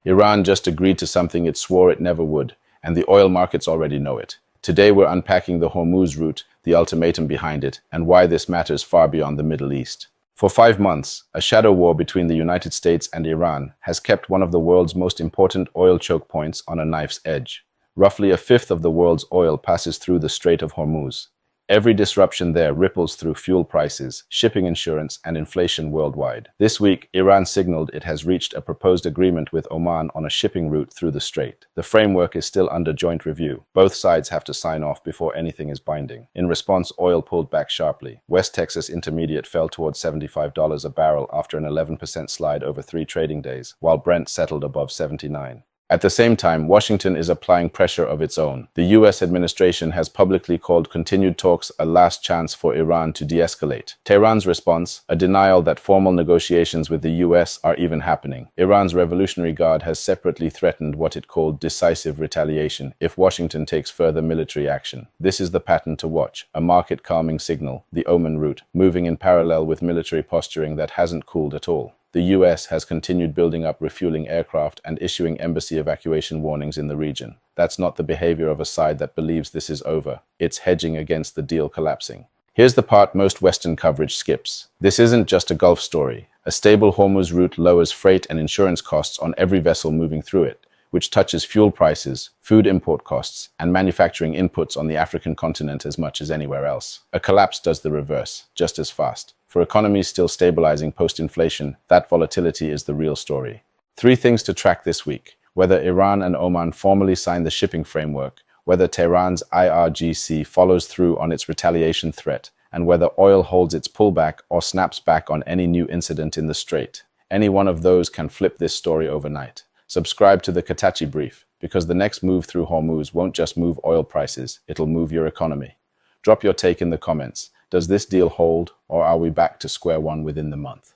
Iran just agreed to something it swore it never would, and the oil markets already know it. Today we're unpacking the Hormuz route, the ultimatum behind it, and why this matters far beyond the Middle East. For 5 months, a shadow war between the United States and Iran has kept one of the world's most important oil choke points on a knife's edge. Roughly a fifth of the world's oil passes through the Strait of Hormuz. Every disruption there ripples through fuel prices, shipping insurance, and inflation worldwide. This week, Iran signaled it has reached a proposed agreement with Oman on a shipping route through the strait. The framework is still under joint review. Both sides have to sign off before anything is binding. In response, oil pulled back sharply. West Texas Intermediate fell towards $75 a barrel after an 11% slide over 3 trading days, while Brent settled above 79. At the same time, Washington is applying pressure of its own. The U.S. administration has publicly called continued talks a last chance for Iran to de-escalate. Tehran's response, a denial that formal negotiations with the U.S. are even happening. Iran's Revolutionary Guard has separately threatened what it called decisive retaliation if Washington takes further military action. This is the pattern to watch, a market-calming signal, the Oman route, moving in parallel with military posturing that hasn't cooled at all. The U.S. has continued building up refueling aircraft and issuing embassy evacuation warnings in the region. That's not the behavior of a side that believes this is over. It's hedging against the deal collapsing. Here's the part most Western coverage skips. This isn't just a Gulf story. A stable Hormuz route lowers freight and insurance costs on every vessel moving through it, which touches fuel prices, food import costs, and manufacturing inputs on the African continent as much as anywhere else. A collapse does the reverse, just as fast. For economies still stabilizing post-inflation, that volatility is the real story. 3 things to track this week: whether Iran and Oman formally sign the shipping framework, whether Tehran's IRGC follows through on its retaliation threat, and whether oil holds its pullback or snaps back on any new incident in the strait. Any one of those can flip this story overnight. Subscribe to the Katakyie Brief, because the next move through Hormuz won't just move oil prices, it'll move your economy. Drop your take in the comments. Does this deal hold, or are we back to square one within the month?